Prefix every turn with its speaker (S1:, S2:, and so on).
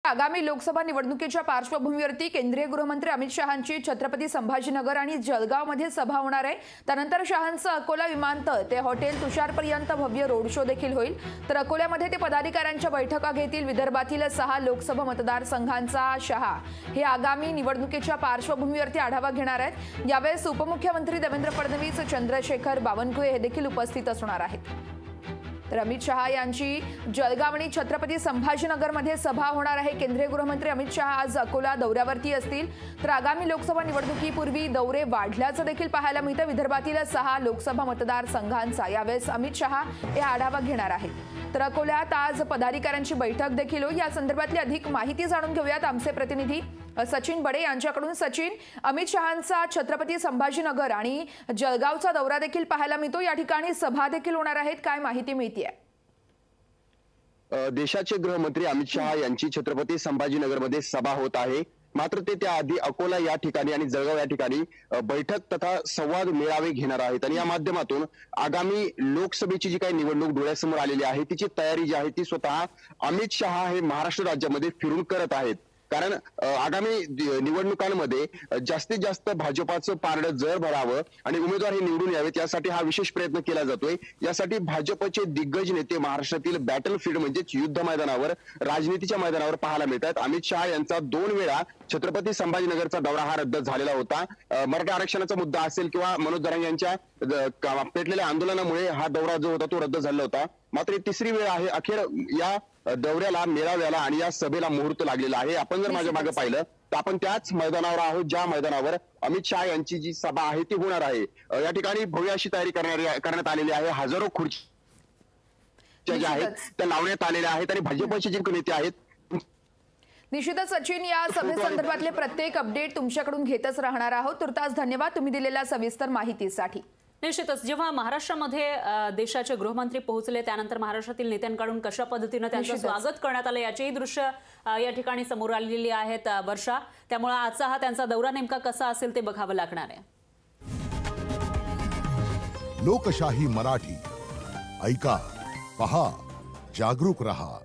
S1: आगामी लोकसभा निवडणुकीच्या पार्श्वभूमीवरती केंद्रीय गृहमंत्री अमित शहांची छत्रपती संभाजीनगर आणि जळगावमध्ये सभा होणार आहे। त्यानंतर शहांचं अकोला विमानतळ ते हॉटेल तुषारपर्यंत भव्य रोड शो देखील होईल। तर अकोल्यामध्ये ते पदाधिकाऱ्यांच्या बैठका घेतील। विदर्भातील 6 लोकसभा मतदारसंघांचा शहा हे आगामी निवडणुकीच्या पार्श्वभूमीवरती आढावा घेणार आहेत। यावेळेस उपमुख्यमंत्री देवेंद्र फडणवीस, चंद्रशेखर बावनकुळे हे देखील उपस्थित असणार आहेत। तर अमित शहा यांची जळगाव आणि छत्रपती संभाजीनगरमध्ये सभा होणार आहे। केंद्रीय गृहमंत्री अमित शहा आज अकोला दौऱ्यावरती असतील। तर आगामी लोकसभा निवडणुकीपूर्वी दौरे वाढल्याचं देखील पाहायला मिळतं। विदर्भातील 6 लोकसभा मतदारसंघांचा यावेळेस अमित शहा हे आढावा घेणार आहेत। तर अकोल्यात आज पदाधिकाऱ्यांची बैठक देखील होईल। या संदर्भातली अधिक माहिती जाणून घेऊयात आमचे प्रतिनिधी सचिन बडे यांच्याकडून। सचिन, अमित शहांचा छत्रपती संभाजीनगर आणि जळगावचा दौरा देखील पाहायला मिळतो। या ठिकाणी सभा देखील होणार आहेत, काय माहिती मिळते?
S2: देशाचे गृहमंत्री अमित शहा यांची छत्रपती संभाजीनगरमध्ये सभा होत आहे। मात्र ते त्याआधी अकोला या ठिकाणी आणि जळगाव या ठिकाणी बैठक तथा संवाद मेळावे घेणार आहेत आणि या माध्यमातून आगामी लोकसभेची जी काही निवडणूक डोळ्यासमोर आलेली आहे तिची तयारी जी आहे ती स्वतः अमित शहा हे महाराष्ट्र राज्यामध्ये फिरून करत आहेत। कारण आगामी निवडणुकांमध्ये जास्तीत जास्त भाजपाचं पारडं जर भरावं आणि उमेदवार हे निवडून यावेत यासाठी हा विशेष प्रयत्न केला जातोय। यासाठी भाजपचे दिग्गज नेते महाराष्ट्रातील बॅटल फील्ड म्हणजेच युद्ध मैदानावर, राजनीतीच्या मैदानावर पाहायला मिळतात। अमित शहा यांचा 2 वेळा छत्रपती संभाजीनगरचा दौरा हा रद्द झालेला होता। मराठा आरक्षणाचा मुद्दा असेल किंवा मनोज जरांगे यांच्या पेटलेल्या आंदोलनामुळे हा दौरा जो होता तो रद्द झाला होता। मात्र तिसरी वेळ आहे अखेर या दौऱ्याला, मेळाव्याला आणि या सभेला मुहूर्त लागलेला आहे। आपण जर माझ्या मागे पाहिलं तर आपण त्याच मैदानावर आहोत ज्या मैदानावर अमित शहा यांची जी सभा आहे ती होणार आहे। या ठिकाणी भव्य अशी तयारी करण्यात आलेली आहे। हजारो खुर्च्या ज्या आहेत त्या लावण्यात आलेल्या आहेत आणि भाजपचे जे नेते आहेत
S1: निश्चितच सचिन, या सभेसंदर्भातले प्रत्येक अपडेट तुमच्याकडून घेतच राहणार आहोत। तुर्तास धन्यवाद तुम्ही दिलेल्या सविस्तर माहितीसाठी।
S3: निश्चितच जेव्हा महाराष्ट्रामध्ये देशाचे गृहमंत्री पोहोचले त्यानंतर महाराष्ट्रातील नेत्यांकडून कशा पद्धतीने त्यांचं स्वागत करण्यात आलं याचीही दृश्य या ठिकाणी समोर आलेली आहेत वर्षा। त्यामुळे आजचा हा त्यांचा दौरा नेमका कसा असेल ते बघावं लागणार आहे।
S4: लोकशाही मराठी ऐका, पहा, जागरूक रहा।